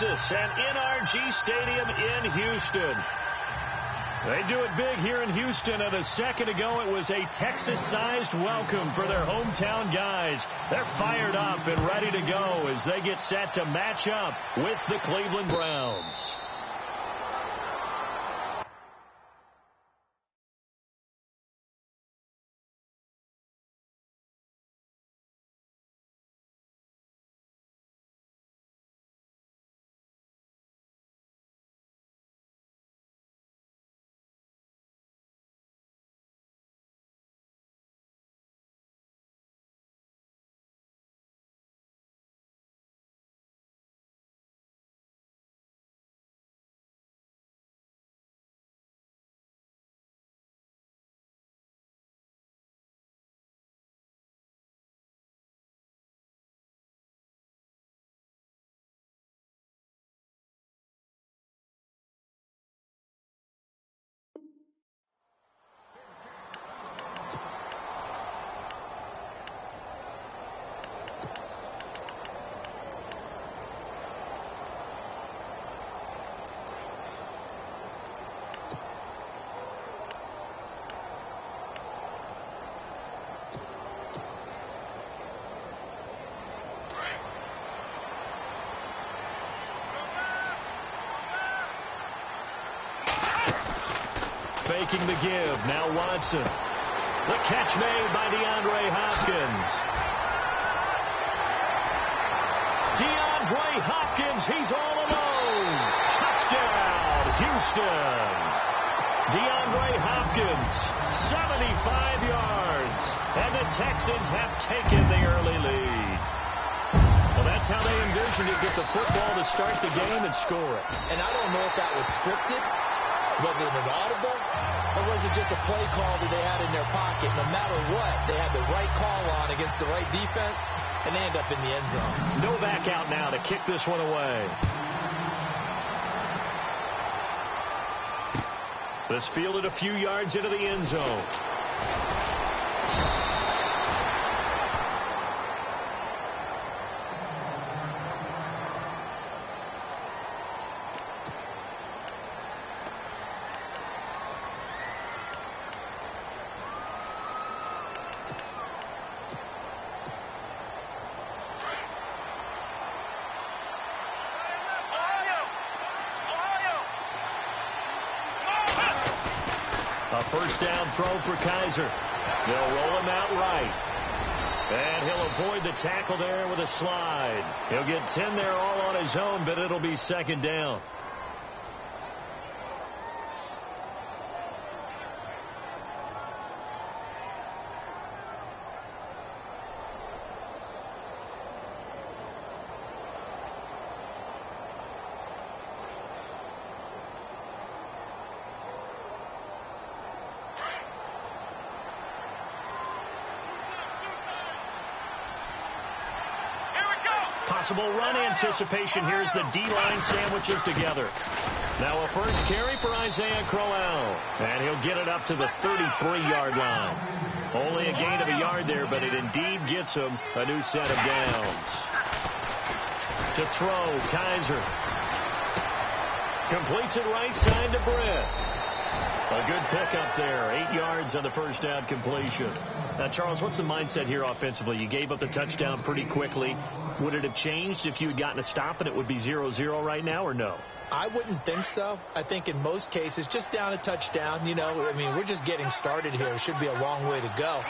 Texas and NRG Stadium in Houston. They do it big here in Houston, and a second ago it was a Texas-sized welcome for their hometown guys. They're fired up and ready to go as they get set to match up with the Cleveland Browns. Faking the give. Now Watson. The catch made by Hopkins. Hopkins, he's all alone. Touchdown, Houston. Hopkins, 75 yards. And the Texans have taken the early lead. Well, that's how they envisioned it. Get the football to start the game and score it. And I don't know if that was scripted. Was it an audible? Or was it just a play call that they had in their pocket? No matter what, they had the right call on against the right defense, and they end up in the end zone. Novak out now to kick this one away. This fielded a few yards into the end zone. A first down throw for Kaiser. They'll roll him out right. And he'll avoid the tackle there with a slide. He'll get 10 there all on his own, but it'll be second down. Possible run anticipation here as the D-line sandwiches together. Now a first carry for Isaiah Crowell. And he'll get it up to the 33-yard line. Only a gain of a yard there, but it indeed gets him a new set of downs. To throw, Kaiser. Completes it right side to Britt. A good pickup there. 8 yards on the first down completion. Now, Charles, what's the mindset here offensively? You gave up the touchdown pretty quickly. Would it have changed if you had gotten a stop and it would be 0-0 right now, or no? I wouldn't think so. I think in most cases, just down a touchdown, you know, I mean, we're just getting started here. It should be a long way to go.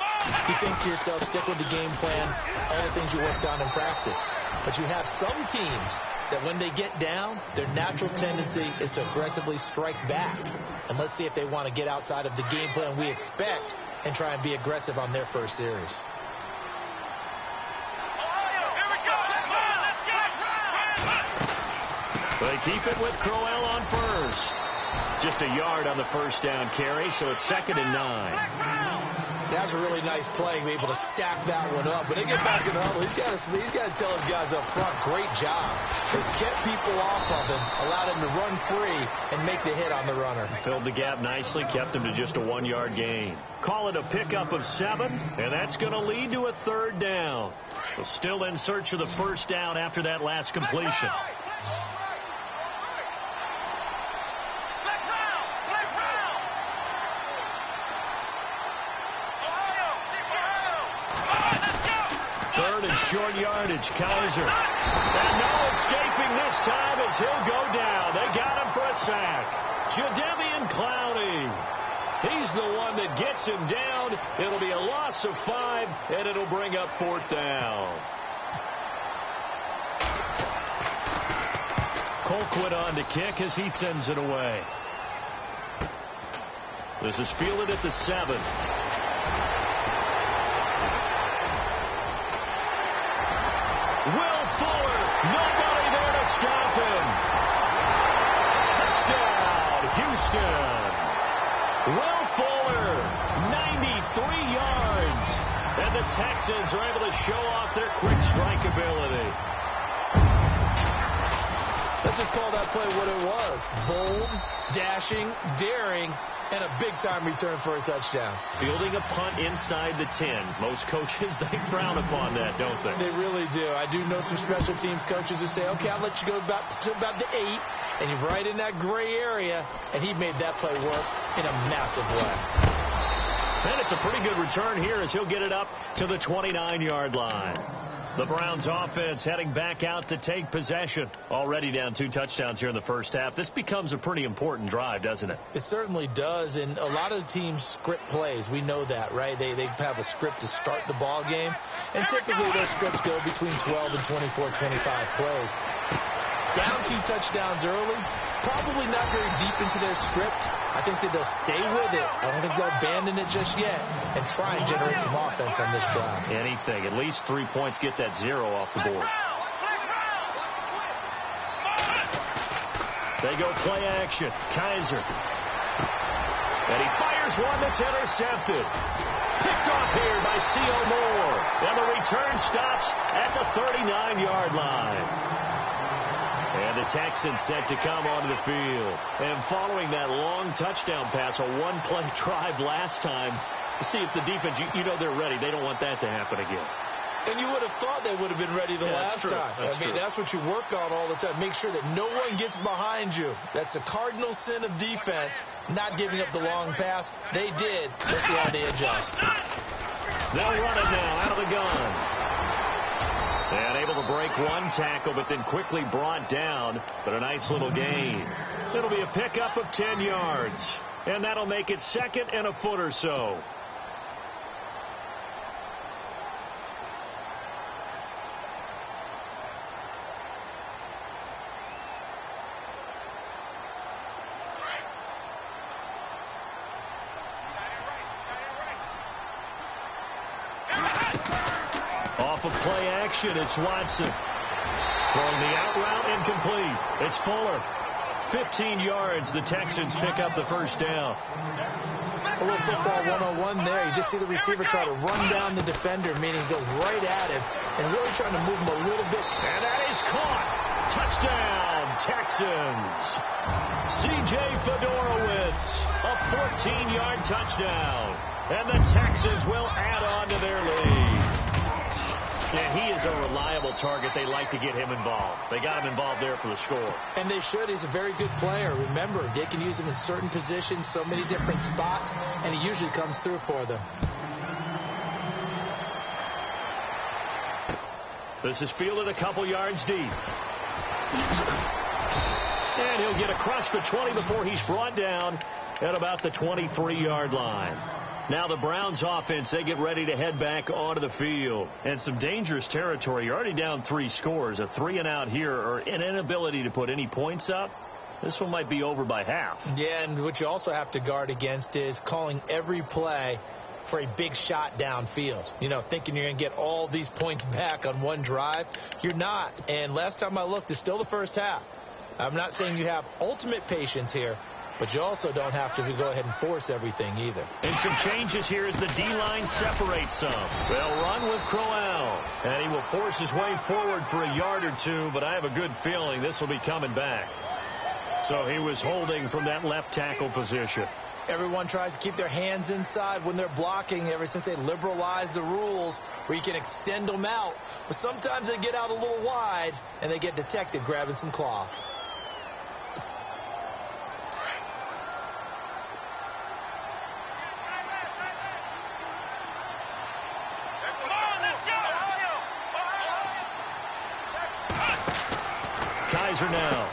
You think to yourself, stick with the game plan, all the things you worked on in practice. But you have some teams that when they get down, their natural tendency is to aggressively strike back. And let's see if they want to get outside of the game plan we expect and try and be aggressive on their first series. They keep it with Crowell on first. Just a yard on the first down carry, so it's 2nd and 9. That's a really nice play, be able to stack that one up. When they get back in the huddle, he's got to tell his guys up front, great job. They kept people off of him, allowed him to run free and make the hit on the runner. Filled the gap nicely, kept him to just a 1-yard gain. Call it a pickup of 7, and that's going to lead to a 3rd down. So still in search of the first down after that last completion. short yardage. Kaiser. And no escaping this time as he'll go down. They got him for a sack. Jadeveon Clowney. He's the one that gets him down. It'll be a loss of 5, and it'll bring up 4th down. Colquitt on to kick as he sends it away. This is fielded at the 7. Will Fuller, nobody there to stop him. Touchdown, Houston. Will Fuller, 93 yards. And the Texans are able to show off their quick strike ability. Let's just call that play what it was. Bold, dashing, daring, and a big-time return for a touchdown. Fielding a punt inside the 10. Most coaches, they frown upon that, don't they? They really do. I do know some special teams coaches who say, okay, I'll let you go to about the 8, and you're right in that gray area, and he made that play work in a massive way. And it's a pretty good return here as he'll get it up to the 29-yard line. The Browns offense heading back out to take possession. Already down 2 touchdowns here in the first half. This becomes a pretty important drive, doesn't it? It certainly does, and a lot of the teams script plays. We know that, right? They have a script to start the ball game, and typically those scripts go between 12 and 24, 25 plays. Down 2 touchdowns early, probably not very deep into their script. I think that they'll stay with it. I don't think they'll abandon it just yet and try and generate some offense on this drive. Anything. At least 3 points, get that 0 off the board. They go play action. Kaiser. And he fires one that's intercepted. Picked off here by C.O. Moore. And the return stops at the 39-yard line. And the Texans set to come onto the field. And following that long touchdown pass, a one-play drive last time, see if the defense, you know they're ready. They don't want that to happen again. And you would have thought they would have been ready the last time. That's what you work on all the time. Make sure that no one gets behind you. That's the cardinal sin of defense, not giving up the long pass. They did. Let's see how they adjust. They'll run it now out of the gun. And able to break one tackle, but then quickly brought down. But a nice little gain. It'll be a pickup of 10 yards. And that'll make it 2nd and a foot or so. Off of play action, it's Watson. Throwing the out route incomplete. It's Fuller. 15 yards. The Texans pick up the first down. A little football 101 there. You just see the receiver try to run down the defender, meaning he goes right at him and really trying to move him a little bit. And that is caught. Touchdown, Texans. C.J. Fedorowicz, a 14-yard touchdown. And the Texans will add on to their lead. Yeah, he is a reliable target. They like to get him involved. They got him involved there for the score. And they should. He's a very good player. Remember, they can use him in certain positions, so many different spots, and he usually comes through for them. This is fielded a couple yards deep. And he'll get across the 20 before he's brought down at about the 23-yard line. Now the Browns offense, they get ready to head back onto the field. And some dangerous territory. You're already down 3 scores. A 3-and-out here, or an inability to put any points up. This one might be over by half. Yeah, and what you also have to guard against is calling every play for a big shot downfield. You know, thinking you're going to get all these points back on one drive. You're not. And last time I looked, it's still the first half. I'm not saying you have ultimate patience here, but you also don't have to go ahead and force everything either. And some changes here as the D-line separates some. They'll run with Crowell. And he will force his way forward for a yard or 2, but I have a good feeling this will be coming back. So he was holding from that left tackle position. Everyone tries to keep their hands inside when they're blocking ever since they liberalized the rules where you can extend them out. But sometimes they get out a little wide and they get detected grabbing some cloth. Kaiser now.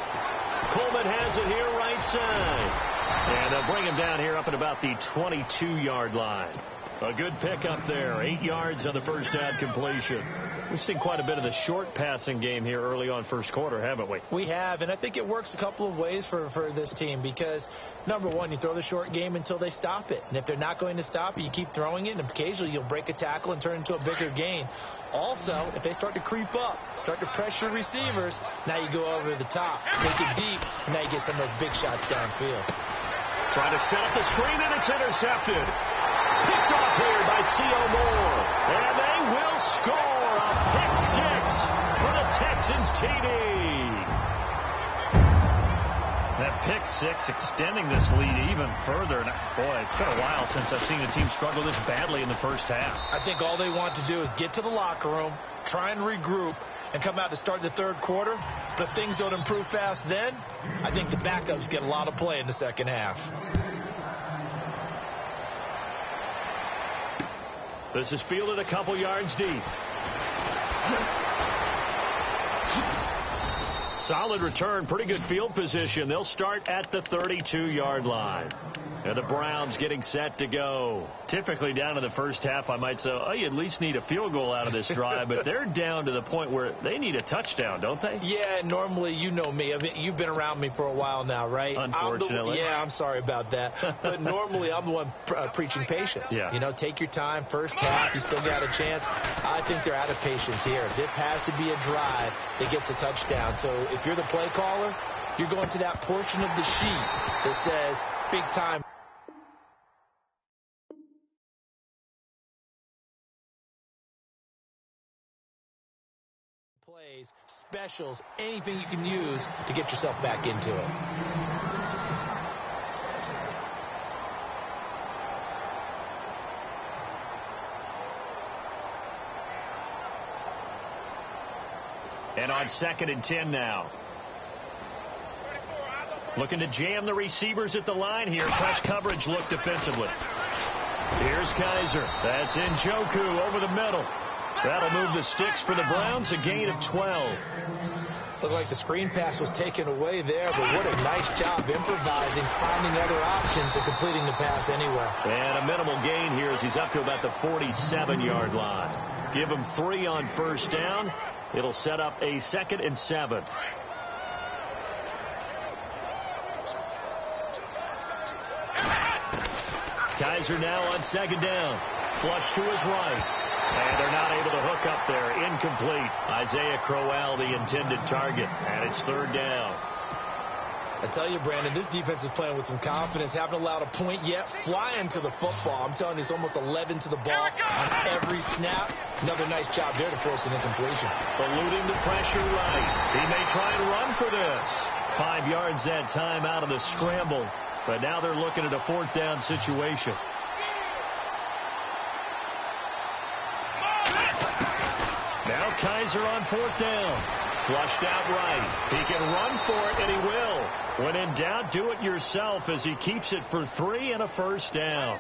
Coleman has it here right side. And they'll bring him down here up at about the 22-yard line. A good pickup there. 8 yards on the first down completion. We've seen quite a bit of the short passing game here early on first quarter, haven't we? We have, and I think it works a couple of ways for this team because, number one, you throw the short game until they stop it. And if they're not going to stop it, you keep throwing it, and occasionally you'll break a tackle and turn it into a bigger gain. Also, if they start to creep up, start to pressure receivers, now you go over the top, take it deep, and now you get some of those big shots downfield. Trying to set up the screen, and it's intercepted. Picked off here by C.O. Moore. And they will score a pick six for the Texans TD. That pick six extending this lead even further. And boy, it's been a while since I've seen a team struggle this badly in the first half. I think all they want to do is get to the locker room, try and regroup, and come out to start the third quarter. But if things don't improve fast then, I think the backups get a lot of play in the second half. This is fielded a couple yards deep. Solid return, pretty good field position. They'll start at the 32-yard line. And the Browns getting set to go. Typically down in the first half, I might say, oh, you at least need a field goal out of this drive. But they're down to the point where they need a touchdown, don't they? Yeah, normally, you know me. I mean, you've been around me for a while now, right? Unfortunately. I'm sorry about that. But normally, I'm the one preaching patience. Yeah. You know, take your time. First half, you still got a chance. I think they're out of patience here. This has to be a drive that gets a touchdown. So if you're the play caller, you're going to that portion of the sheet that says big time. Plays, specials, anything you can use to get yourself back into it. And on 2nd and 10 now. Looking to jam the receivers at the line here. Press coverage look defensively. Here's Kaiser. That's Njoku over the middle. That'll move the sticks for the Browns, a gain of 12. Looked like the screen pass was taken away there, but what a nice job improvising, finding other options, and completing the pass anyway. And a minimal gain here as he's up to about the 47-yard line. Give him 3 on first down. It'll set up a 2nd and 7. Kaiser now on 2nd down. Flush to his right. And they're not able to hook up there. Incomplete. Isaiah Crowell, the intended target. And it's 3rd down. I tell you, Brandon, this defense is playing with some confidence. Haven't allowed a point yet. Flying to the football. I'm telling you, it's almost 11 to the ball on every snap. Another nice job there to force an incompletion. Eluding the pressure right. He may try and run for this. 5 yards that time out of the scramble. But now they're looking at a 4th down situation. Now Kaiser on 4th down. Flushed out right. He can run for it, and he will. When in doubt, do it yourself as he keeps it for 3 and a first down.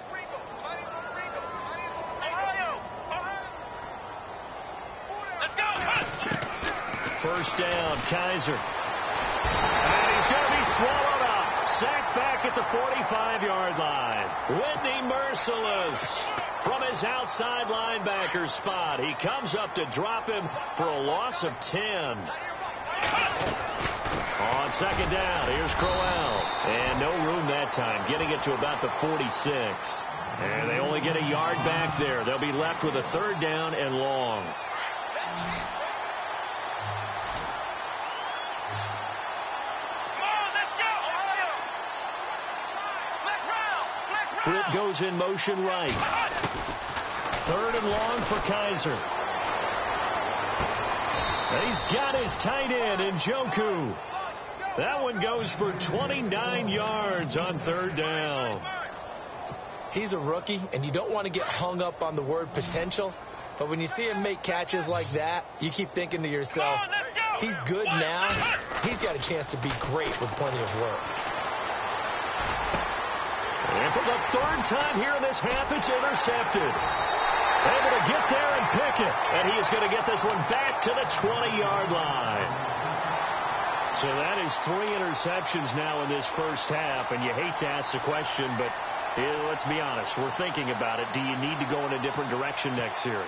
First down, Kaiser. And he's going to be swallowed up. Sacked back at the 45-yard line. Whitney Merciless from his outside linebacker spot. He comes up to drop him for a loss of 10. On 2nd down, here's Crowell. And no room that time, getting it to about the 46. And they only get a yard back there. They'll be left with a 3rd down and long. Britt goes in motion right. 3rd and long for Kaiser. And he's got his tight end, Njoku. That one goes for 29 yards on 3rd down. He's a rookie, and you don't want to get hung up on the word potential. But when you see him make catches like that, you keep thinking to yourself, he's good now. He's got a chance to be great with plenty of work. And for the 3rd time here in this half, it's intercepted. Able to get there and pick it. And he is going to get this one back to the 20-yard line. So that is 3 interceptions now in this first half, and you hate to ask the question, but let's be honest, we're thinking about it. Do you need to go in a different direction next series?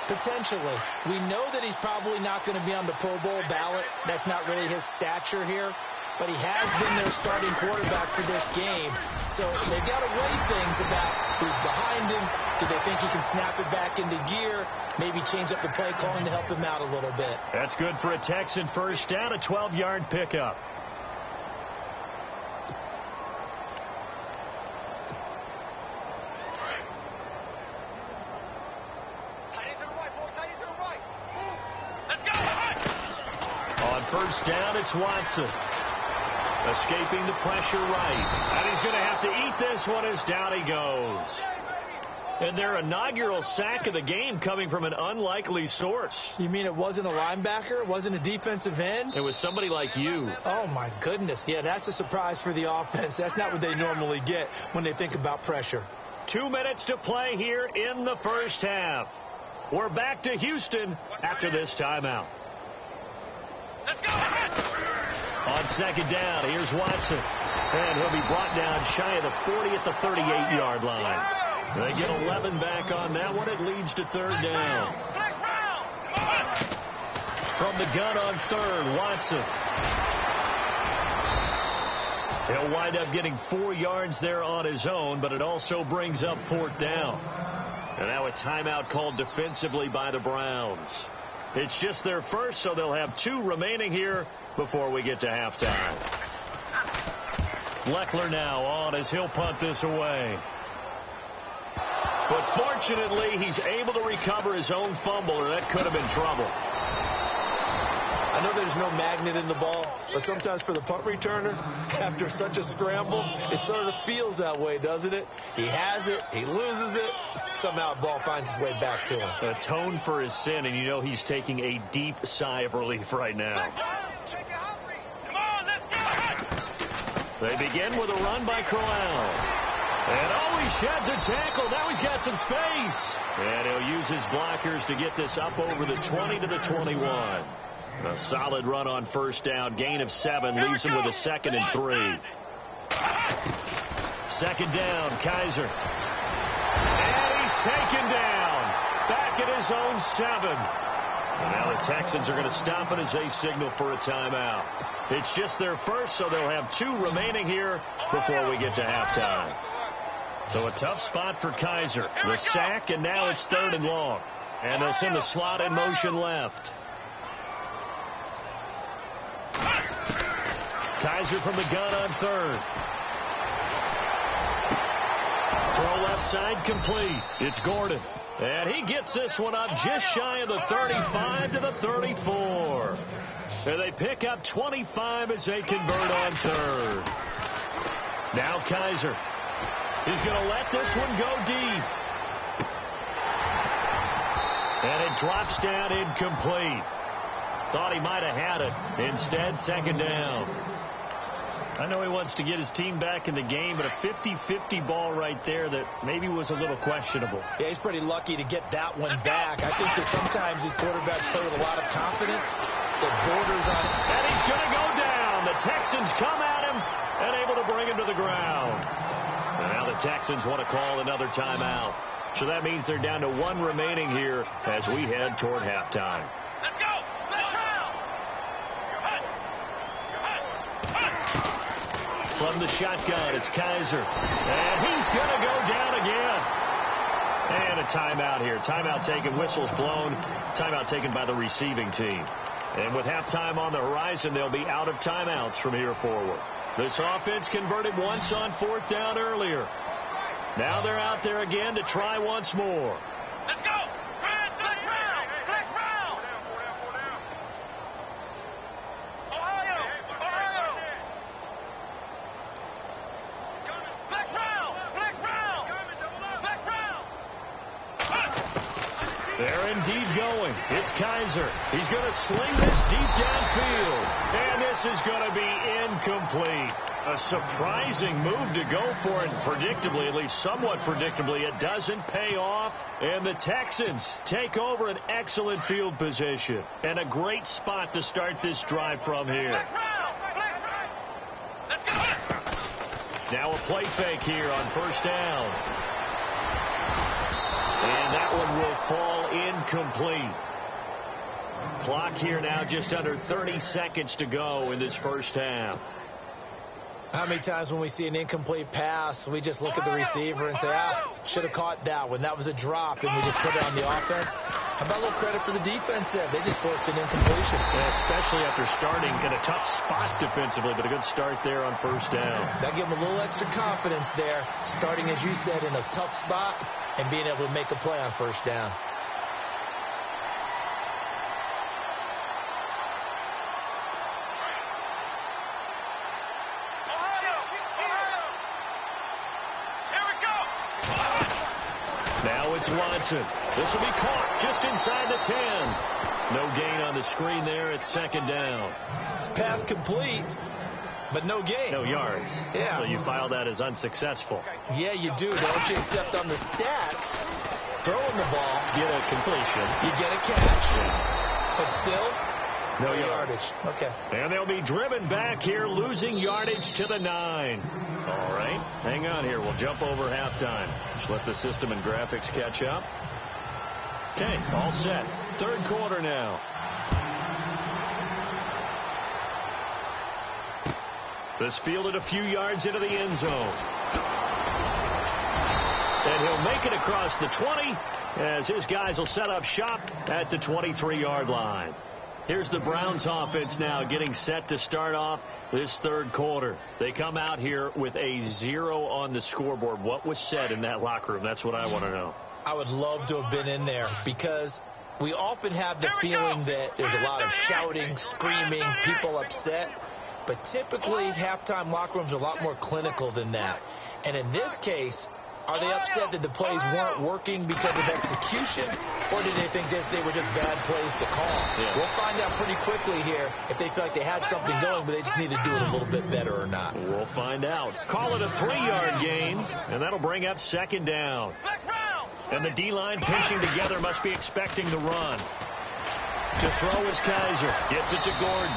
Potentially. We know that he's probably not going to be on the Pro Bowl ballot. That's not really his stature here. But he has been their starting quarterback for this game. So they've got to weigh things about who's behind him. Do they think he can snap it back into gear? Maybe change up the play calling to help him out a little bit. That's good for a Texan first down, a 12-yard pickup. On first down, it's Watson. Escaping the pressure right. And he's going to have to eat this one as down he goes. And their inaugural sack of the game coming from an unlikely source. You mean it wasn't a linebacker? It wasn't a defensive end? It was somebody like you. Oh, my goodness. Yeah, that's a surprise for the offense. That's not what they normally get when they think about pressure. 2 minutes to play here in the first half. We're back to Houston after this timeout. Let's go! On second down, here's Watson. And he'll be brought down shy of the 40 at the 38-yard line. They get 11 back on that one. It leads to third down. From the gun on third, Watson. He'll wind up getting 4 yards there on his own, but it also brings up fourth down. And now a timeout called defensively by the Browns. It's just their first, so they'll have 2 remaining here before we get to halftime. Leckler now on as he'll punt this away. But fortunately, he's able to recover his own fumble, or that could have been trouble. I know there's no magnet in the ball, but sometimes for the punt returner, after such a scramble, it sort of feels that way, doesn't it? He has it, he loses it, somehow the ball finds its way back to him. Atoned for his sin, and you know he's taking a deep sigh of relief right now. They begin with a run by Crowell. And he sheds a tackle. Now he's got some space. And he'll use his blockers to get this up over the 20 to the 21. A solid run on first down. Gain of 7 leaves him with a 2nd and 3. Second down, Kaiser. And he's taken down. Back at his own 7. And now the Texans are going to stop it as they signal for a timeout. It's just their first, so they'll have 2 remaining here before we get to halftime. So a tough spot for Kaiser. The sack, and now it's 3rd and long. And they'll send the slot in motion left. Kaiser from the gun on 3rd. Throw left side complete. It's Gordon. And he gets this one up just shy of the 35 to the 34. And they pick up 25 as they convert on 3rd. Now Kaiser. He's going to let this one go deep. And it drops down incomplete. Thought he might have had it. Instead, 2nd down. I know he wants to get his team back in the game, but a 50-50 ball right there that maybe was a little questionable. Yeah, he's pretty lucky to get that one back. I think that sometimes these quarterbacks play with a lot of confidence that borders on it. And he's going to go down. The Texans come at him and able to bring him to the ground. And now the Texans want to call another timeout. So that means they're down to 1 remaining here as we head toward halftime. Let's go! From the shotgun, it's Kaiser. And he's going to go down again. And a timeout here. Timeout taken, whistles blown. Timeout taken by the receiving team. And with halftime on the horizon, they'll be out of timeouts from here forward. This offense converted once on 4th down earlier. Now they're out there again to try once more. Let's go! Flex round! Ohio! Flex round! They're indeed going. It's Kaiser. He's going to sling this deep downfield. And this is going to be incomplete. A surprising move to go for it. Predictably, at least somewhat predictably, it doesn't pay off. And the Texans take over an excellent field position. And a great spot to start this drive from here. Now a play fake here on first down. And that one will fall incomplete. Clock here now just under 30 seconds to go in this first half. How many times when we see an incomplete pass, we just look at the receiver and say, should have caught that one. That was a drop, and we just put it on the offense. How about a little credit for the defense there? They just forced an incompletion. Yeah, especially after starting in a tough spot defensively, but a good start there on first down. That gave them a little extra confidence there, starting, as you said, in a tough spot and being able to make a play on first down. Watson. This will be caught just inside the 10. No gain on the screen there. It's second down. Pass complete, but no gain. No yards. Yeah. So you file that as unsuccessful. Yeah, you do, don't you? Except on the stats, throwing the ball. Get a completion. You get a catch. Yeah. But still, no yardage. Okay. And they'll be driven back here, losing yardage to the 9. All right. Hang on here. We'll jump over halftime. Just let the system and graphics catch up. Okay, all set. Third quarter now. This fielded a few yards into the end zone. And he'll make it across the 20 as his guys will set up shop at the 23-yard line. Here's the Browns offense now getting set to start off this third quarter. They come out here with a 0 on the scoreboard. What was said in that locker room? That's what I want to know. I would love to have been in there because we often have the feeling that there's a lot of shouting, screaming, people upset. But typically, halftime locker rooms are a lot more clinical than that. And in this case, are they upset that the plays weren't working because of execution, or did they think that they were just bad plays to call? Yeah. We'll find out pretty quickly here if they feel like they had something going, but they just need to do it a little bit better or not. We'll find out. Call it a 3-yard gain, and that'll bring up second down. And the D-line pinching together must be expecting the run. To throw is Kaiser. Gets it to Gordon.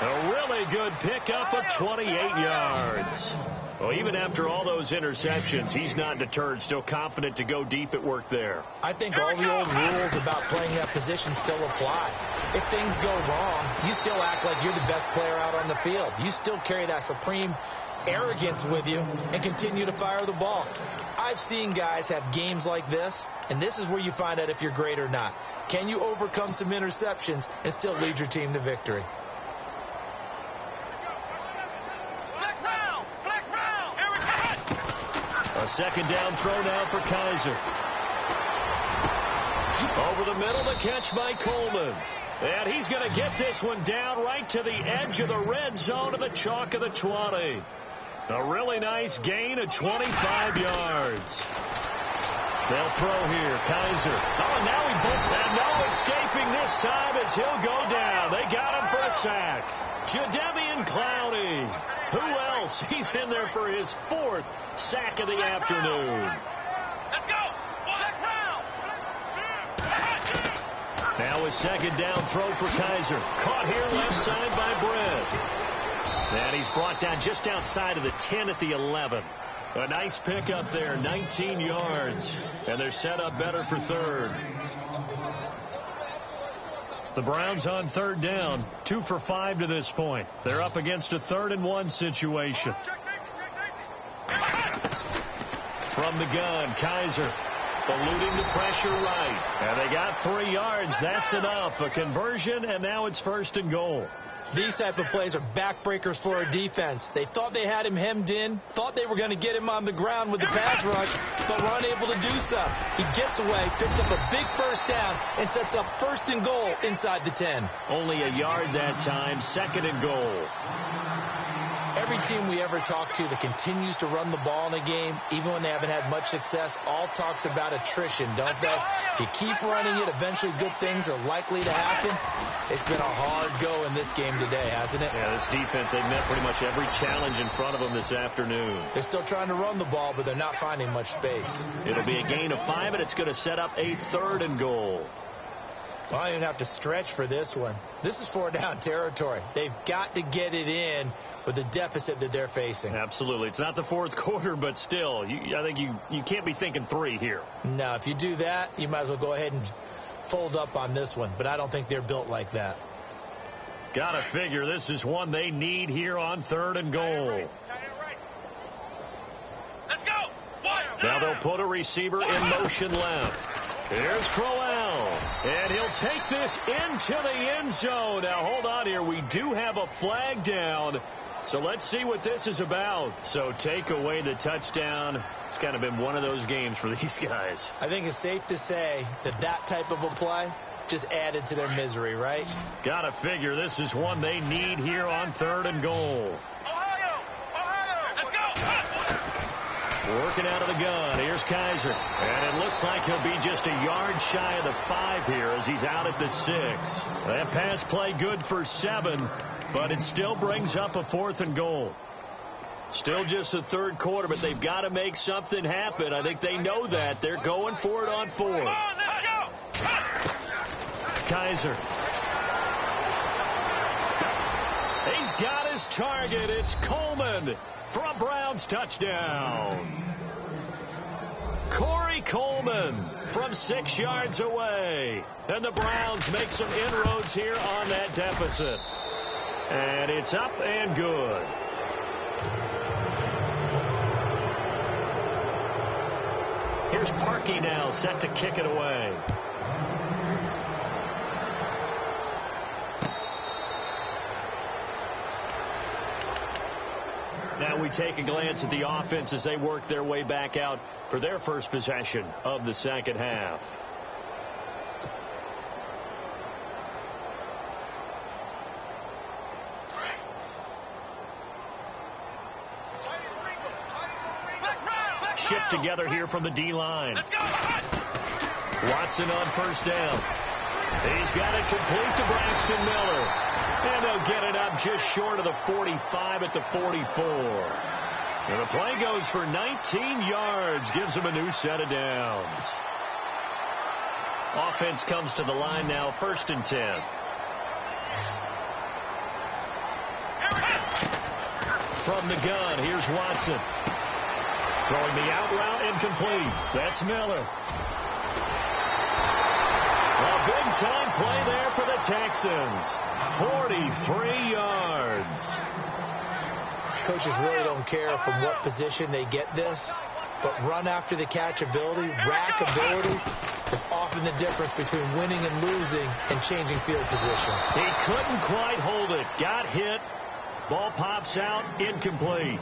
A really good pickup of 28 yards. Well, even after all those interceptions, he's not deterred, still confident to go deep at work there. I think all the old rules about playing that position still apply. If things go wrong, you still act like you're the best player out on the field. You still carry that supreme arrogance with you and continue to fire the ball. I've seen guys have games like this, and this is where you find out if you're great or not. Can you overcome some interceptions and still lead your team to victory? A second down throw now for Kaiser. Over the middle, the catch by Coleman. And he's going to get this one down right to the edge of the red zone of the chalk of the 20. A really nice gain of 25 yards. They'll throw here. Kaiser. Oh, now and no escaping this time as he'll go down. They got him for a sack. Jadeveon Clowney. Who else? He's in there for his 4th sack of the afternoon. Let's go. Next round. Now a second down throw for Kaiser. Caught here left side by Brent. And he's brought down just outside of the 10 at the 11. A nice pickup there, 19 yards. And they're set up better for third. The Browns on third down, 2 for 5 to this point. They're up against a 3rd and 1 situation. From the gun, Kaiser eluding the pressure right. And they got 3 yards. That's enough. A conversion, and now it's 1st and goal. These type of plays are backbreakers for a defense. They thought they had him hemmed in, thought they were going to get him on the ground with the pass rush, but were unable to do so. He gets away, picks up a big first down, and sets up 1st and goal inside the 10. Only a yard that time, 2nd and goal. Every team we ever talk to that continues to run the ball in a game, even when they haven't had much success, all talks about attrition, don't they? If you keep running it, eventually good things are likely to happen. It's been a hard go in this game today, hasn't it? Yeah, this defense, they've met pretty much every challenge in front of them this afternoon. They're still trying to run the ball, but they're not finding much space. It'll be a gain of 5, and it's going to set up a 3rd and goal. Well, I don't even have to stretch for this one. This is 4-down territory. They've got to get it in with the deficit that they're facing. Absolutely. It's not the fourth quarter, but still, I think you can't be thinking 3 here. No, if you do that, you might as well go ahead and fold up on this one, but I don't think they're built like that. Gotta figure this is one they need here on 3rd and goal. Let's go. Now they'll put a receiver in motion left. Here's Crowell, and he'll take this into the end zone. Now, hold on here. We do have a flag down, so let's see what this is about. So take away the touchdown. It's kind of been one of those games for these guys. I think it's safe to say that that type of a play just added to their misery, right? Gotta figure this is one they need here on 3rd and goal. Working out of the gun. Here's Kaiser. And it looks like he'll be just a yard shy of the 5 here as he's out at the 6. That pass play good for 7, but it still brings up a 4th and goal. Still just the 3rd quarter, but they've got to make something happen. I think they know that. They're going for it on 4. Kaiser. He's got his target. It's Coleman for a Browns touchdown. Corey Coleman from 6 yards away. And the Browns make some inroads here on that deficit. And it's up and good. Here's Parkey now, set to kick it away. Now we take a glance at the offense as they work their way back out for their first possession of the second half. Shift together here from the D-line. Watson on first down. He's got it complete to Braxton Miller. And they'll get it up just short of the 45 at the 44. And the play goes for 19 yards. Gives them a new set of downs. Offense comes to the line now, 1st and 10. From the gun, here's Watson. Throwing the out route incomplete. That's Miller. A big-time play there for the Texans. 43 yards. Coaches really don't care from what position they get this, but run after the catch ability, rack ability, is often the difference between winning and losing and changing field position. He couldn't quite hold it. Got hit. Ball pops out. Incomplete.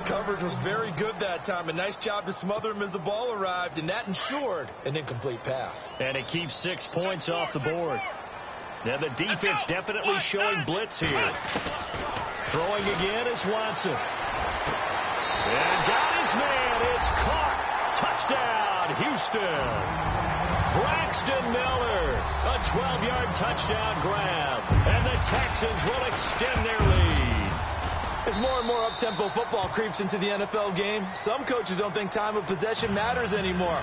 Coverage was very good that time. A nice job to smother him as the ball arrived, and that ensured an incomplete pass. And it keeps 6 points off the board. Now the defense definitely showing blitz here. Throwing again is Watson. And got his man. It's caught. Touchdown, Houston. Braxton Miller. A 12-yard touchdown grab. And the Texans will extend their lead. As more and more up-tempo football creeps into the NFL game, some coaches don't think time of possession matters anymore.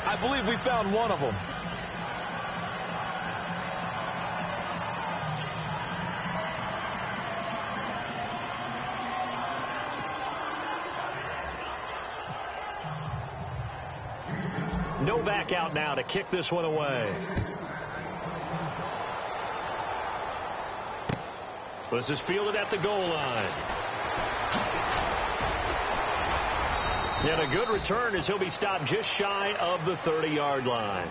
I believe we found one of them. No back out now to kick this one away. This is fielded at the goal line. And a good return as he'll be stopped just shy of the 30-yard line.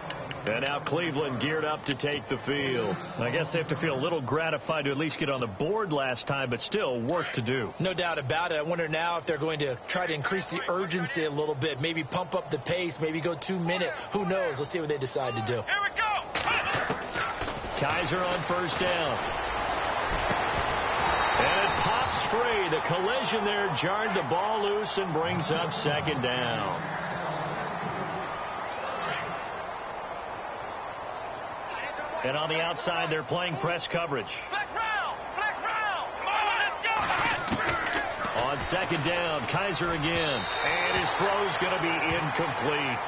And now Cleveland geared up to take the field. I guess they have to feel a little gratified to at least get on the board last time, but still work to do. No doubt about it. I wonder now if they're going to try to increase the urgency a little bit, maybe pump up the pace, maybe go 2-minute. Who knows? Let's see what they decide to do. Here we go. Kaiser on first down. And it pops free. The collision there jarred the ball loose and brings up second down. And on the outside, they're playing press coverage. Flex round. Flex round. Come on, let's go. On second down, Kaiser again. And his throw's going to be incomplete.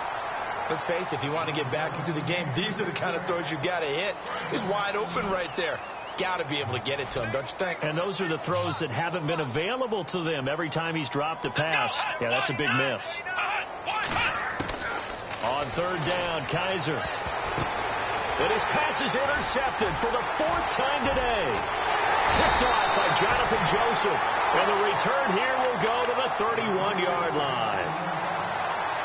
Let's face it, if you want to get back into the game, these are the kind of throws you got to hit. He's wide open right there. Got to be able to get it to him, don't you think? And those are the throws that haven't been available to them every time he's dropped a pass. Yeah, that's a big miss. On third down, Kaiser. And his pass is intercepted for the fourth time today. Picked off by Jonathan Joseph. And the return here will go to the 31-yard line.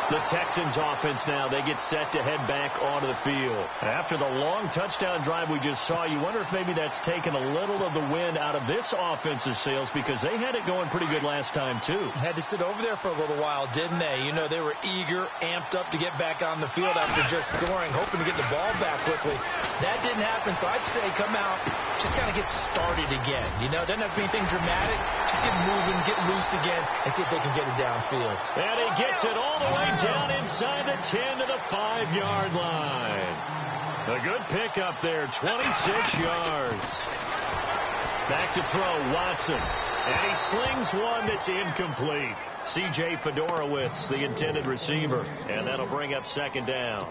The Texans offense now, they get set to head back onto the field. After the long touchdown drive we just saw, you wonder if maybe that's taken a little of the wind out of this offense's sails because they had it going pretty good last time, too. Had to sit over there for a little while, didn't they? You know, they were eager, amped up to get back on the field after just scoring, hoping to get the ball back quickly. That didn't happen, so I'd say come out, just kind of get started again. You know, doesn't have to be anything dramatic. Just get moving, get loose again, and see if they can get it downfield. And he gets it all the way down inside the 10 to the 5-yard line. A good pickup there, 26 yards. Back to throw, Watson. And he slings one that's incomplete. C.J. Fedorowicz, the intended receiver. And that'll bring up second down.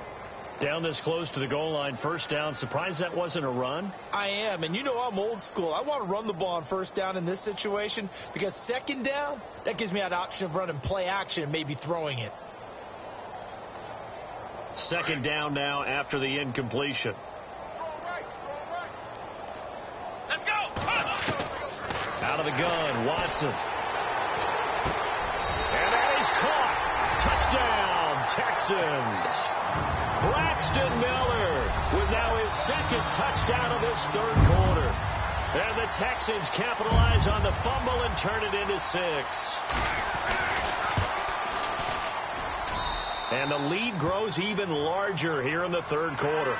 Down this close to the goal line, first down. Surprised that wasn't a run? I am, and you know I'm old school. I want to run the ball on first down in this situation because second down, that gives me that option of running play action and maybe throwing it. Second down now after the incompletion. Let's go. Out of the gun, Watson. And that is caught. Touchdown, Texans. Braxton Miller with now his second touchdown of this third quarter. And the Texans capitalize on the fumble and turn it into 6. And the lead grows even larger here in the third quarter.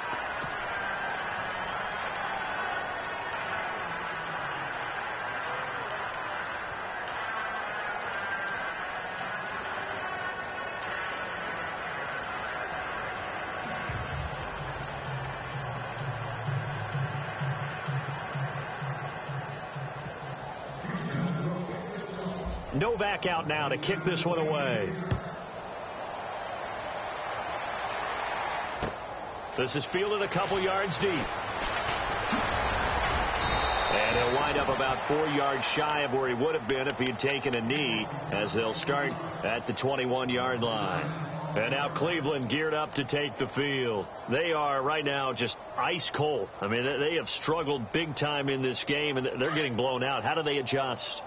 Novak out now to kick this one away. This is fielded a couple yards deep. And he'll wind up about 4 yards shy of where he would have been if he had taken a knee, as they'll start at the 21-yard line. And now Cleveland geared up to take the field. They are right now just ice cold. I mean, they have struggled big time in this game, and they're getting blown out. How do they adjust?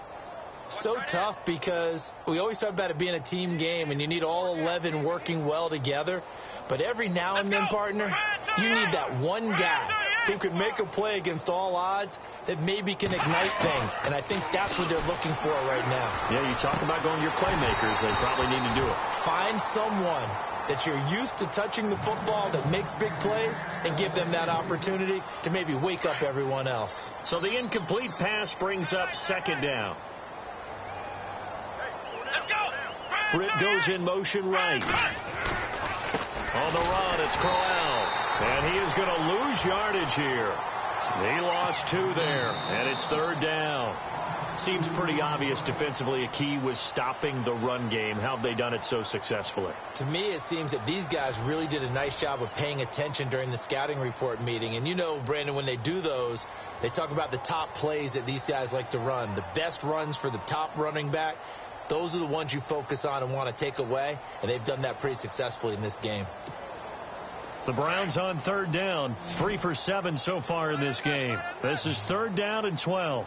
So tough because we always talk about it being a team game, and you need all 11 working well together. But every now and then, partner, you need that one guy who could make a play against all odds that maybe can ignite things. And I think that's what they're looking for right now. Yeah, you talk about going your playmakers. They probably need to do it. Find someone that you're used to touching the football that makes big plays and give them that opportunity to maybe wake up everyone else. So the incomplete pass brings up second down. Britt goes in motion right. On the run, it's Crowell. And he is going to lose yardage here. He lost 2 there, and it's third down. Seems pretty obvious defensively a key was stopping the run game. How have they done it so successfully? To me, it seems that these guys really did a nice job of paying attention during the scouting report meeting. And you know, Brandon, when they do those, they talk about the top plays that these guys like to run. The best runs for the top running back. Those are the ones you focus on and want to take away, and they've done that pretty successfully in this game. The Browns on third down, 3 for 7 so far in this game. This is third down and 12.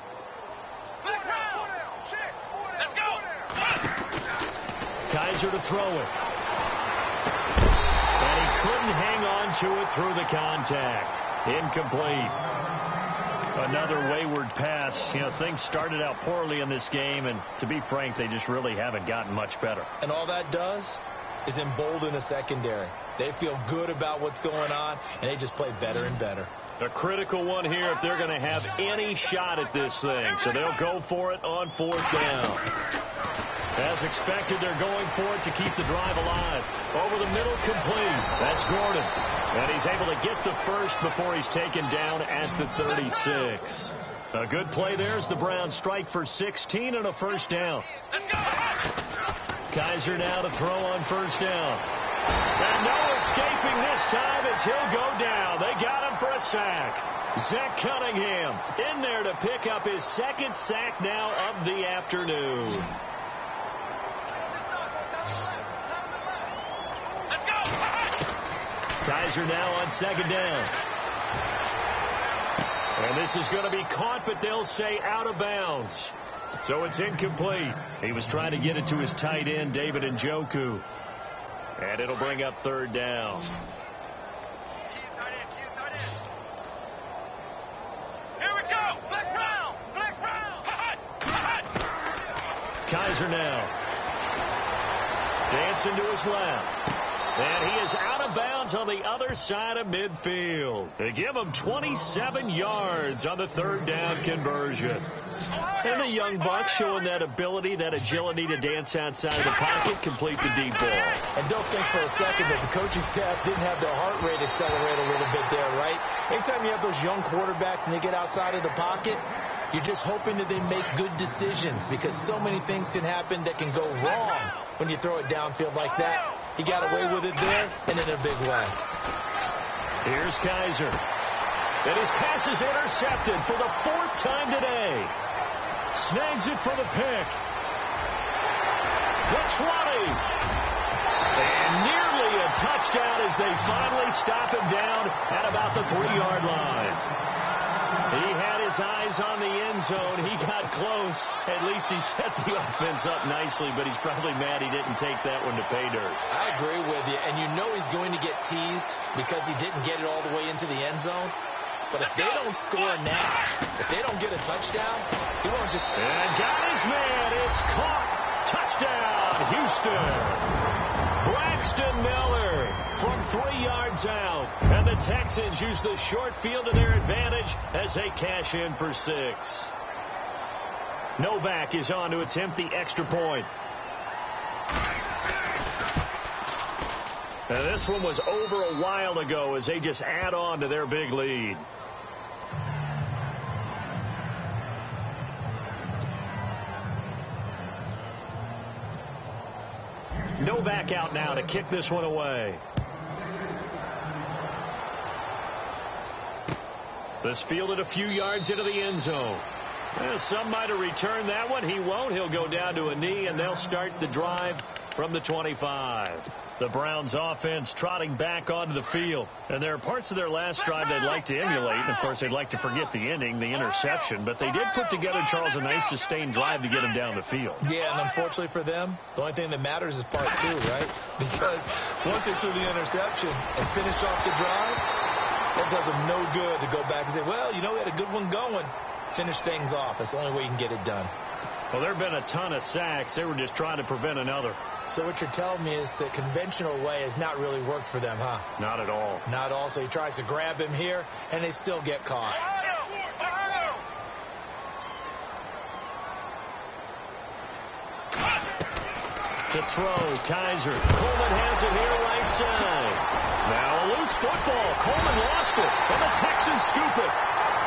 Kaiser to throw it. And he couldn't hang on to it through the contact. Incomplete. Another wayward pass. You know, things started out poorly in this game, and to be frank, they just really haven't gotten much better. And all that does is embolden a secondary. They feel good about what's going on, and they just play better and better. A critical one here if they're going to have any shot at this thing. So they'll go for it on fourth down. As expected, they're going for it to keep the drive alive. Over the middle, complete. That's Gordon. And he's able to get the first before he's taken down at the 36. A good play there as the Browns strike for 16 and a first down. Kaiser now to throw on first down. And no escaping this time as he'll go down. They got him for a sack. Zach Cunningham in there to pick up his second sack now of the afternoon. Let's go. Kaiser now on second down. And this is going to be caught, but they'll say out of bounds. So it's incomplete. He was trying to get it to his tight end, David Njoku. And it'll bring up third down. Here we go. Flex round. Flex round. Kaiser now. Dancing to his left. And he is out of bounds on the other side of midfield. They give him 27 yards on the third down conversion. And the young buck showing that ability, that agility to dance outside of the pocket, complete the deep ball. And don't think for a second that the coaching staff didn't have their heart rate accelerate a little bit there, right? Anytime you have those young quarterbacks and they get outside of the pocket, you're just hoping that they make good decisions because so many things can happen that can go wrong when you throw it downfield like that. He got away with it there and in a big way. Here's Kaiser. And his pass is intercepted for the fourth time today. Snags it for the pick. The 20. And nearly a touchdown as they finally stop him down at about the 3-yard line. He had his eyes on the end zone. He got close. At least he set the offense up nicely, but he's probably mad he didn't take that one to pay dirt. I agree with you, and you know he's going to get teased because he didn't get it all the way into the end zone. But if they don't score now, if they don't get a touchdown, he won't just... And got his man. It's caught. Touchdown, Houston. Braxton Miller from 3 yards out. And the Texans use the short field to their advantage as they cash in for 6. Novak is on to attempt the extra point. Now this one was over a while ago as they just add on to their big lead. Novak out now to kick this one away. This fielded a few yards into the end zone. Some might have returned that one. He won't. He'll go down to a knee, and they'll start the drive from the 25. The Browns offense trotting back onto the field. And there are parts of their last drive they'd like to emulate. And, of course, they'd like to forget the ending, the interception. But they did put together, Charles, a nice sustained drive to get him down the field. Yeah, and unfortunately for them, the only thing that matters is part 2, right? Because once they threw the interception and finished off the drive, that does them no good to go back and say, well, you know, we had a good one going. Finish things off. That's the only way you can get it done. Well, there have been a ton of sacks. They were just trying to prevent another. So what you're telling me is the conventional way has not really worked for them, huh? Not at all. Not at all. So he tries to grab him here, and they still get caught. To throw, Kaiser. Coleman has it here right side. Now a loose football. Coleman lost it, and the Texans scoop it.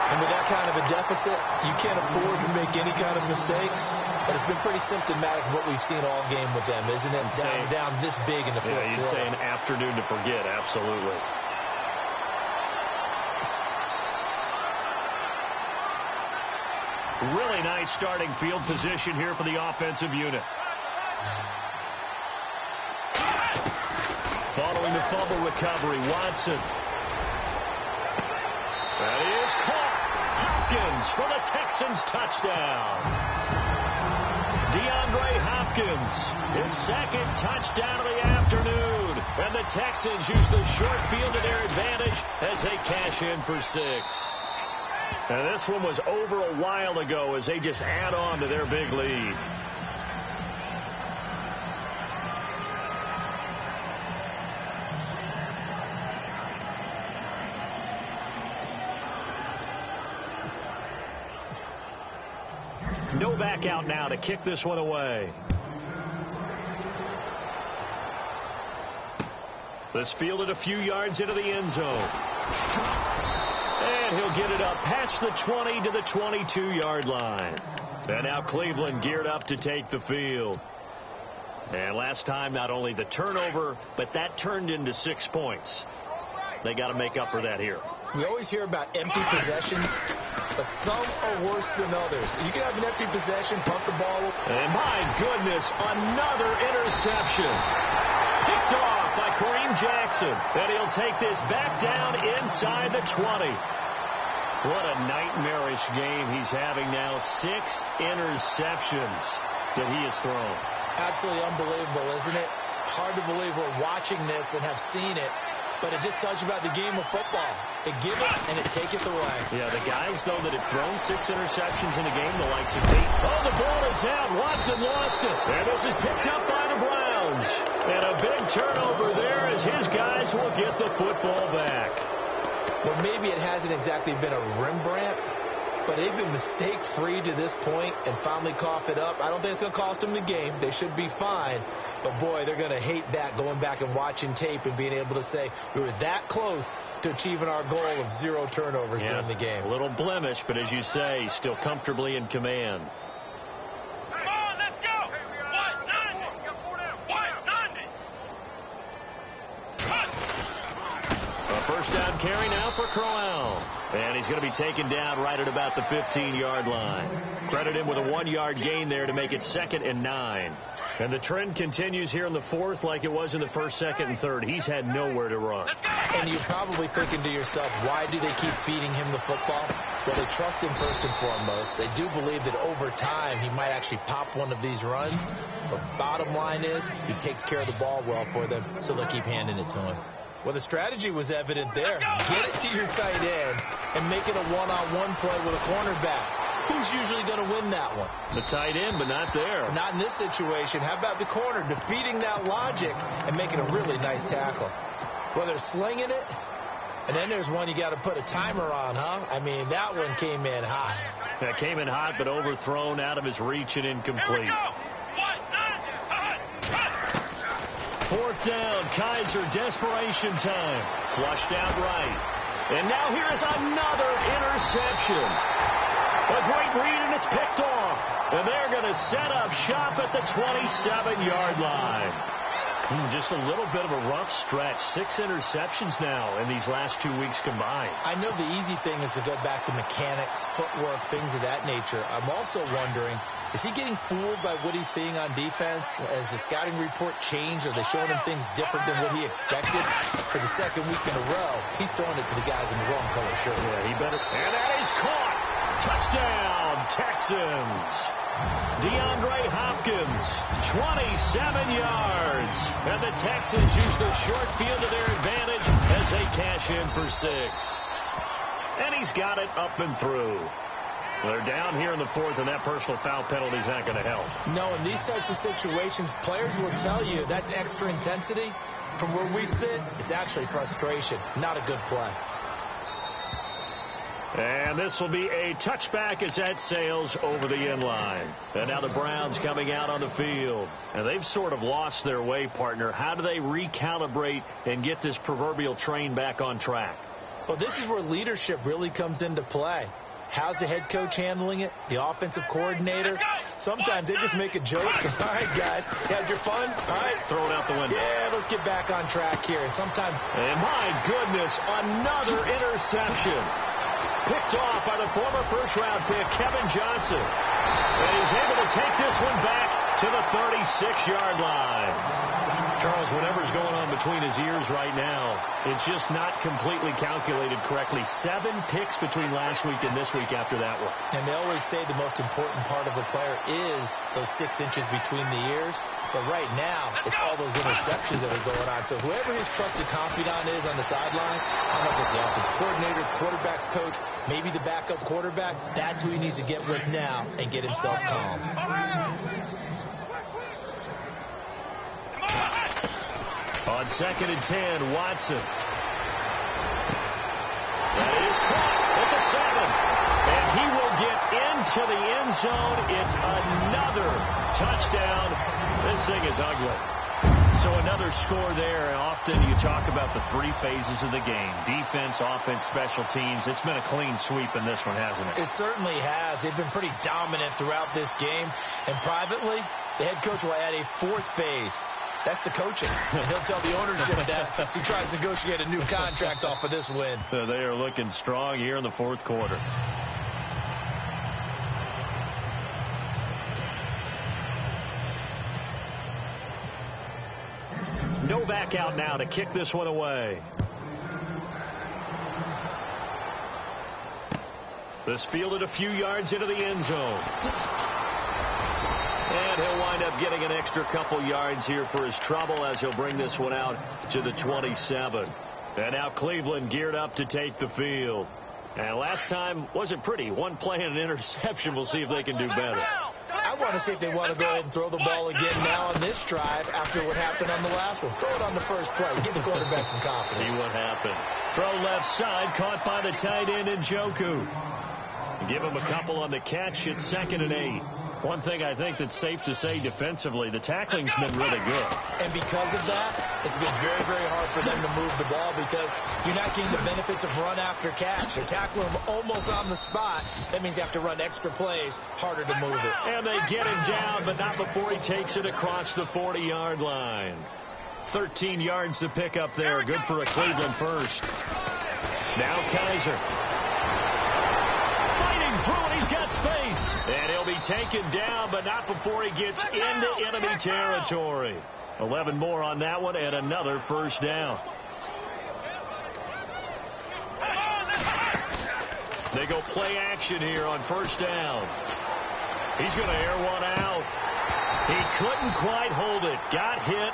And with that kind of a deficit, you can't afford to make any kind of mistakes. But it's been pretty symptomatic of what we've seen all game with them, isn't it? Down this big in the fourth quarter. Yeah, you'd say an afternoon to forget, absolutely. Really nice starting field position here for the offensive unit. Following the fumble recovery, Watson. That is caught. Hopkins for the Texans touchdown. DeAndre Hopkins, his second touchdown of the afternoon. And the Texans use the short field to their advantage as they cash in for 6. And this one was over a while ago as they just add on to their big lead. Novak out now to kick this one away. This fielded a few yards into the end zone. And he'll get it up past the 20 to the 22-yard line. And now Cleveland geared up to take the field. And last time, not only the turnover, but that turned into 6 points. They got to make up for that here. We always hear about empty possessions, but some are worse than others. You can have an empty possession, pump the ball. And my goodness, another interception. Picked off by Kareem Jackson. And he'll take this back down inside the 20. What a nightmarish game he's having now. 6 interceptions that he has thrown. Absolutely unbelievable, isn't it? Hard to believe we're watching this and have seen it. But it just tells you about the game of football. They give it and it taketh away. Yeah, the guys, though, that have thrown 6 interceptions in a game, the likes of Pete. Oh, the ball is out. Watson lost it. And this is picked up by the Browns. And a big turnover there as his guys will get the football back. Well, maybe it hasn't exactly been a Rembrandt, but they've been mistake-free to this point and finally cough it up. I don't think it's going to cost them the game. They should be fine. But, boy, they're going to hate that, going back and watching tape and being able to say we were that close to achieving our goal of 0 turnovers during the game. A little blemish, but as you say, still comfortably in command. Come on, let's go. 190. A first down carry now for Crowell. And he's going to be taken down right at about the 15-yard line. Credit him with a 1-yard gain there to make it 2nd and 9. And the trend continues here in the 4th like it was in the 1st, 2nd, and 3rd. He's had nowhere to run. And you're probably thinking to yourself, why do they keep feeding him the football? Well, they trust him first and foremost. They do believe that over time he might actually pop one of these runs. But bottom line is he takes care of the ball well for them, so they'll keep handing it to him. Well, the strategy was evident there. Get it to your tight end and make it a one-on-one play with a cornerback. Who's usually going to win that one? The tight end, but not there. Not in this situation. How about the corner defeating that logic and making a really nice tackle? Well, they're slinging it, and then there's one you got to put a timer on, huh? I mean, that one came in hot. That came in hot, but overthrown out of his reach and incomplete. 4th down, Kaiser, desperation time. Flushed out right. And now here is another interception. A great read, and it's picked off. And they're going to set up shop at the 27-yard line. Just a little bit of a rough stretch. 6 interceptions now in these last 2 weeks combined. I know the easy thing is to go back to mechanics, footwork, things of that nature. I'm also wondering, is he getting fooled by what he's seeing on defense? Has the scouting report changed? Are they showing him things different than what he expected? For the 2nd week in a row, he's throwing it to the guys in the wrong color shirts. Yeah, he better. And that is caught. Touchdown, Texans. DeAndre Hopkins, 27 yards. And the Texans use the short field to their advantage as they cash in for 6. And he's got it up and through. They're down here in the 4th, and that personal foul penalty is not going to help. No, in these types of situations, players will tell you that's extra intensity. From where we sit, it's actually frustration, not a good play. And this will be a touchback as that sails over the end line. And now the Browns coming out on the field. And they've sort of lost their way, partner. How do they recalibrate and get this proverbial train back on track? Well, this is where leadership really comes into play. How's the head coach handling it? The offensive coordinator? Sometimes they just make a joke. All right, guys, you had your fun? All right. Throw it out the window. Yeah, let's get back on track here. And sometimes... And my goodness, another interception. Picked off by the former first-round pick, Kevin Johnson. And he's able to take this one back to the 36-yard line. Charles, whatever's going on between his ears right now, it's just not completely calculated correctly. 7 picks between last week and this week after that one. And they always say the most important part of a player is those 6 inches between the ears. But right now, it's all those interceptions that are going on. So whoever his trusted confidant is on the sidelines, I don't know if it's the offense coordinator, quarterback's coach, maybe the backup quarterback, that's who he needs to get with now and get himself calm. On 2nd and 10, Watson. That is caught at the 7. And he will get into the end zone. It's another touchdown. This thing is ugly. So another score there. And often you talk about the 3 phases of the game. Defense, offense, special teams. It's been a clean sweep in this one, hasn't it? It certainly has. They've been pretty dominant throughout this game. And privately, The head coach will add a fourth phase. That's the coaching. He'll tell the ownership that as he tries to negotiate a new contract off of this win. They are looking strong here in the fourth quarter. No back out now to kick this one away. This fielded a few yards into the end zone. And he'll wind up getting an extra couple yards here for his trouble as he'll bring this one out to the 27. And now Cleveland geared up to take the field. And last time wasn't pretty. One play and an interception. We'll see if they can do better. I want to see if they want to go ahead and throw the ball again now on this drive after what happened on the last one. Throw it on the first play. Give the quarterback some confidence. See what happens. Throw left side, caught by the tight end Njoku. Give him a couple on the catch. It's 2nd and 8. One thing I think that's safe to say defensively, the tackling's been really good. And because of that, it's been very, very hard for them to move the ball because you're not getting the benefits of run after catch. They're tackling him almost on the spot. That means you have to run extra plays, harder to move it. And they get him down, but not before he takes it across the 40-yard line. 13 yards to pick up there. Good for a Cleveland first. Now Kaiser. Through and he's got space. And he'll be taken down, but not before he gets into enemy territory. 11 more on that one and another first down. They go play action here on first down. He's going to air one out. He couldn't quite hold it. Got hit.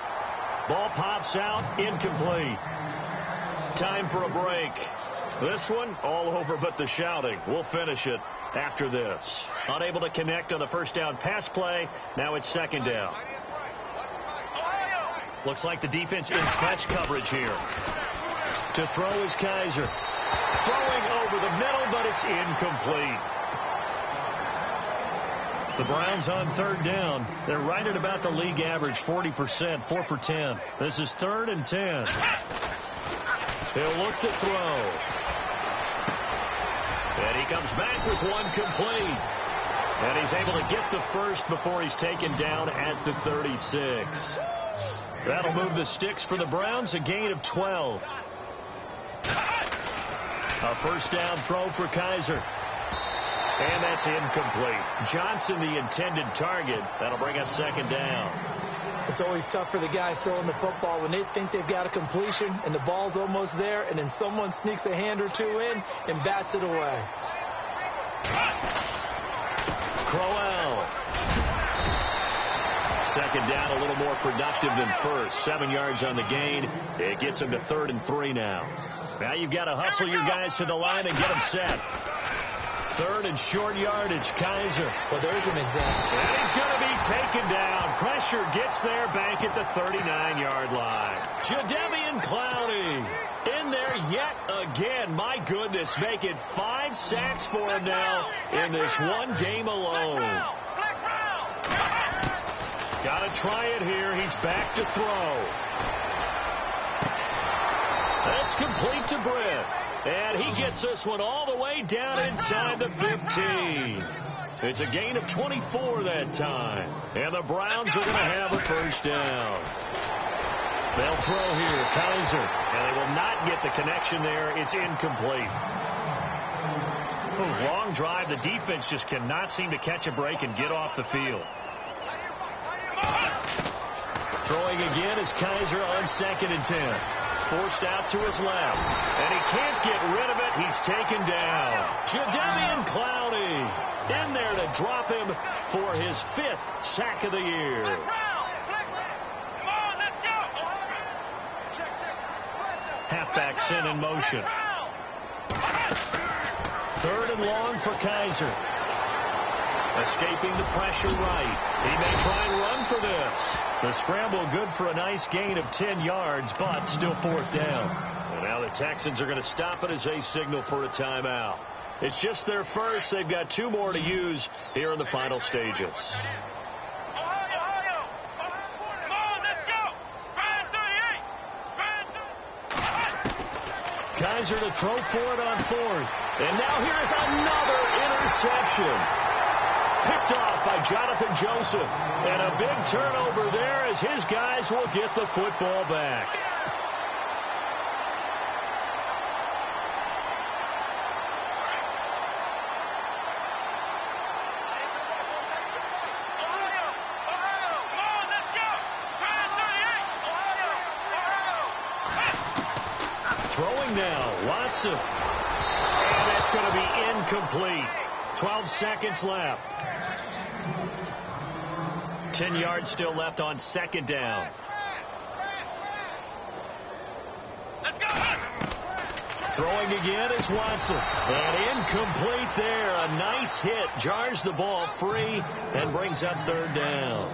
Ball pops out. Incomplete. Time for a break. This one, all over but the shouting. We'll finish it after this. Unable to connect on the first down pass play. Now it's 2nd down. Looks like the defense in press coverage here. To throw is Kaiser. Throwing over the middle, but it's incomplete. The Browns on 3rd down. They're right at about the league average, 40%, 4 for 10. This is 3rd and 10. He'll look to throw. And he comes back with one complete. And he's able to get the first before he's taken down at the 36. That'll move the sticks for the Browns, a gain of 12. A first down throw for Kaiser. And that's incomplete. Johnson, the intended target. That'll bring up 2nd down. It's always tough for the guys throwing the football when they think they've got a completion and the ball's almost there, and then someone sneaks a hand or two in and bats it away. Crowell. 2nd down, a little more productive than first. 7 yards on the gain. It gets him to 3rd and 3 now. Now you've got to hustle your guys to the line and get them set. 3rd and short yardage, Kaiser. Well, there's an example. And he's going to be taken down. Pressure gets there back at the 39-yard line. Jadeveon Clowney in there yet again. My goodness, make it 5 sacks for him now in this one game alone. Got to try it here. He's back to throw. That's complete to Britt. And he gets this one all the way down inside the 15. It's a gain of 24 that time. And the Browns are going to have a first down. They'll throw here, Kaiser. And they will not get the connection there. It's incomplete. Long drive. The defense just cannot seem to catch a break and get off the field. Throwing again is Kaiser on 2nd and 10. Forced out to his left. And he can't get rid of it. He's taken down. Jadeveon Clowney in there to drop him for his 5th sack of the year. Halfback sent in motion. 3rd and long for Kaiser. Escaping the pressure right. He may try and run for this. The scramble good for a nice gain of 10 yards, but still 4th down. And now the Texans are going to stop it as they signal for a timeout. It's just their first. They've got 2 more to use here in the final stages. Kaiser to throw for it on 4th. And now here's another interception. Picked off by Jonathan Joseph. And a big turnover there as his guys will get the football back. Throwing now, Watson. And that's going to be incomplete. 12 seconds left. 10 yards still left on second down. Let's go. Throwing again is Watson. And incomplete there. A nice hit. Jars the ball free and brings up third down.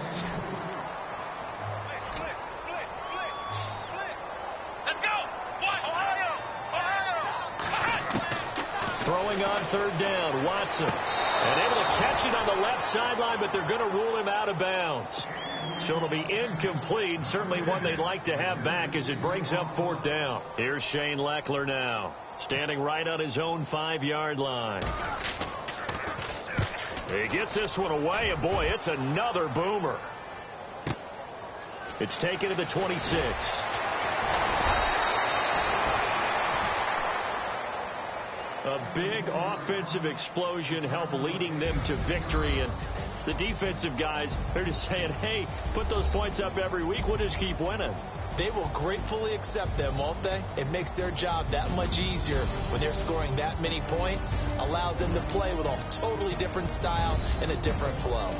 Throwing on third down, Watson. And able to catch it on the left sideline, but they're going to rule him out of bounds. So it'll be incomplete. Certainly one they'd like to have back as it brings up fourth down. Here's Shane Leckler now, standing right on his own 5-yard line. He gets this one away, and boy, it's another boomer. It's taken to the 26. A big offensive explosion helped leading them to victory. And the defensive guys, they're just saying, hey, put those points up every week. We'll just keep winning. They will gratefully accept them, won't they? It makes their job that much easier when they're scoring that many points. Allows them to play with a totally different style and a different flow.